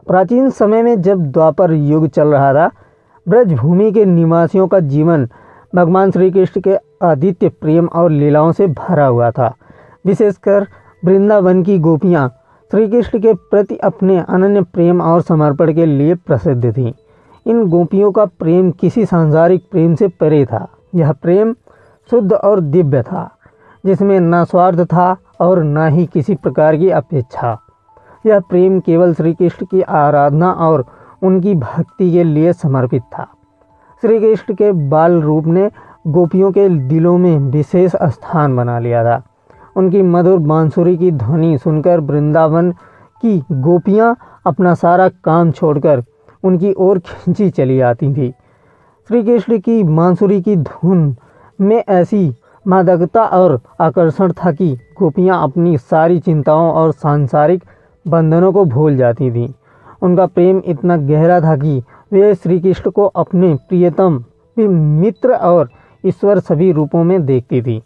प्राचीन समय में जब द्वापर युग चल रहा था, ब्रजभूमि के निवासियों का जीवन भगवान श्री कृष्ण के अद्वितीय प्रेम और लीलाओं से भरा हुआ था। विशेषकर वृंदावन की गोपियाँ श्री कृष्ण के प्रति अपने अनन्य प्रेम और समर्पण के लिए प्रसिद्ध थीं। इन गोपियों का प्रेम किसी सांसारिक प्रेम से परे था। यह प्रेम शुद्ध और दिव्य था, जिसमें न स्वार्थ था और न ही किसी प्रकार की अपेक्षा। यह प्रेम केवल श्री कृष्ण की आराधना और उनकी भक्ति के लिए समर्पित था। श्री कृष्ण के बाल रूप ने गोपियों के दिलों में विशेष स्थान बना लिया था। उनकी मधुर बांसुरी की ध्वनि सुनकर वृंदावन की गोपियां अपना सारा काम छोड़कर उनकी ओर खींची चली आती थी। श्री कृष्ण की बांसुरी की धुन में ऐसी मादकता और आकर्षण था कि गोपियां अपनी सारी चिंताओं और सांसारिक बंधनों को भूल जाती थीं। उनका प्रेम इतना गहरा था कि वे श्री कृष्ण को अपने प्रियतम मित्र और ईश्वर सभी रूपों में देखती थी।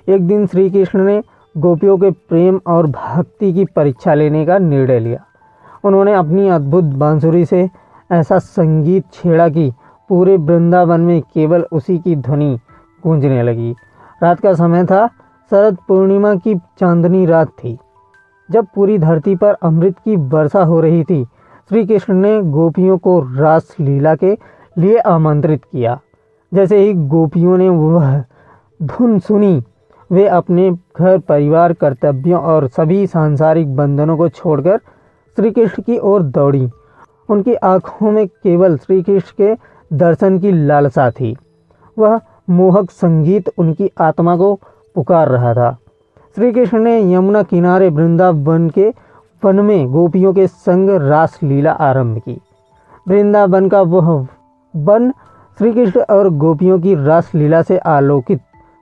एक दिन श्री कृष्ण ने गोपियों के प्रेम और भक्ति की परीक्षा लेने का निर्णय लिया। उन्होंने अपनी अद्भुत बांसुरी से ऐसा संगीत छेड़ा कि पूरे वृंदावन में केवल उसी की ध्वनि गूंजने लगी। रात का समय था, शरद पूर्णिमा की चांदनी रात थी। जब पूरी धरती पर अमृत की वर्षा हो रही थी, श्री कृष्ण ने गोपियों को रास लीला के लिए आमंत्रित किया। जैसे ही गोपियों ने वह धुन सुनी, वे अपने घर परिवार, कर्तव्यों और सभी सांसारिक बंधनों को छोड़कर श्री कृष्ण की ओर दौड़ी। उनकी आंखों में केवल श्री कृष्ण के दर्शन की लालसा थी। वह मोहक संगीत उनकी आत्मा को पुकार रहा था। श्री कृष्ण ने यमुना किनारे वृंदावन के वन में गोपियों के संग रास लीला आरंभ की। वृंदावन का वह वन श्री कृष्ण और गोपियों की रास लीला से आलोकित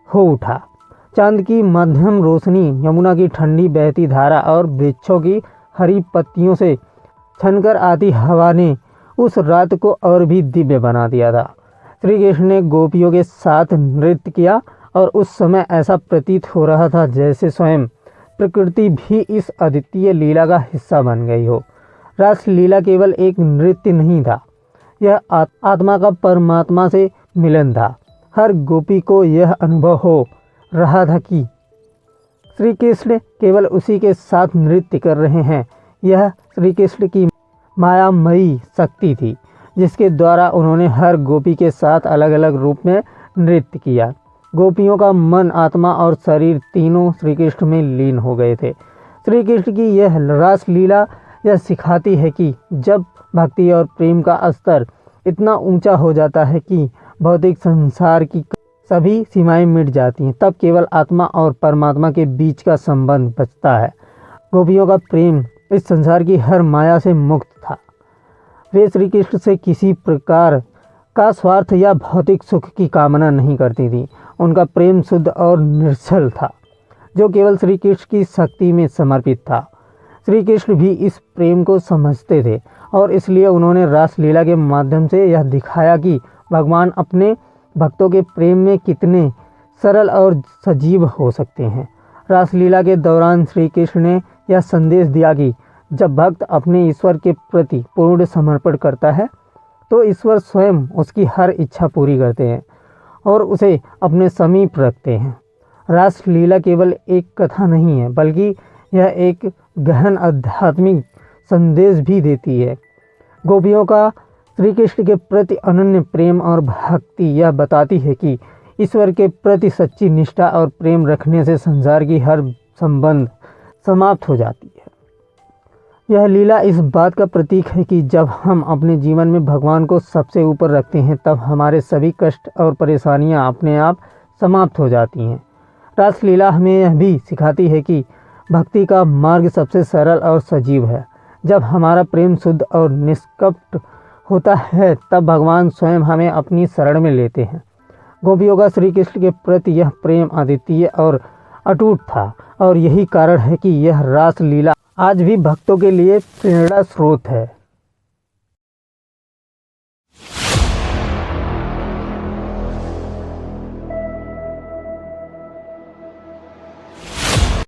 हो उठा। चांद की मध्यम रोशनी, यमुना की ठंडी बहती धारा और वृक्षों की हरी पत्तियों से छनकर आती हवा ने उस रात को और भी दिव्य बना दिया था। श्री कृष्ण ने गोपियों के साथ नृत्य किया और उस समय ऐसा प्रतीत हो रहा था जैसे स्वयं प्रकृति भी इस अद्वितीय लीला का हिस्सा बन गई हो। रास लीला केवल एक नृत्य नहीं था, यह आत्मा का परमात्मा से मिलन था। हर गोपी को यह अनुभव हो रहा था कि श्री कृष्ण केवल उसी के साथ नृत्य कर रहे हैं। यह श्री कृष्ण की मायामयी शक्ति थी, जिसके द्वारा उन्होंने हर गोपी के साथ अलग अलग रूप में नृत्य किया। गोपियों का मन, आत्मा और शरीर तीनों श्री कृष्ण में लीन हो गए थे। श्री कृष्ण की यह रास लीला यह सिखाती है कि जब भक्ति और प्रेम का स्तर इतना ऊंचा हो जाता है कि भौतिक संसार की सभी सीमाएं मिट जाती हैं, तब केवल आत्मा और परमात्मा के बीच का संबंध बचता है। गोपियों का प्रेम इस संसार की हर माया से मुक्त था। वे श्री कृष्ण से किसी प्रकार का स्वार्थ या भौतिक सुख की कामना नहीं करती थी। उनका प्रेम शुद्ध और निर्छल था, जो केवल श्री कृष्ण की शक्ति में समर्पित था। श्री कृष्ण भी इस प्रेम को समझते थे और इसलिए उन्होंने रास लीला के माध्यम से यह दिखाया कि भगवान अपने भक्तों के प्रेम में कितने सरल और सजीव हो सकते हैं। रासलीला के दौरान श्री कृष्ण ने यह संदेश दिया कि जब भक्त अपने ईश्वर के प्रति पूर्ण समर्पण करता है, तो ईश्वर स्वयं उसकी हर इच्छा पूरी करते हैं और उसे अपने समीप रखते हैं। रासलीला केवल एक कथा नहीं है, बल्कि यह एक गहन आध्यात्मिक संदेश भी देती है। गोपियों का श्री कृष्ण के प्रति अनन्य प्रेम और भक्ति यह बताती है कि ईश्वर के प्रति सच्ची निष्ठा और प्रेम रखने से संसार की हर संबंध समाप्त हो जाती है। यह लीला इस बात का प्रतीक है कि जब हम अपने जीवन में भगवान को सबसे ऊपर रखते हैं, तब हमारे सभी कष्ट और परेशानियां अपने आप समाप्त हो जाती हैं। रासलीला हमें यह भी सिखाती है कि भक्ति का मार्ग सबसे सरल और सजीव है। जब हमारा प्रेम शुद्ध और निष्कपट होता है, तब भगवान स्वयं हमें अपनी शरण में लेते हैं। गोपियों का श्री कृष्ण के प्रति यह प्रेम अद्वितीय और अटूट था और यही कारण है कि यह रास लीला आज भी भक्तों के लिए प्रेरणा स्रोत है।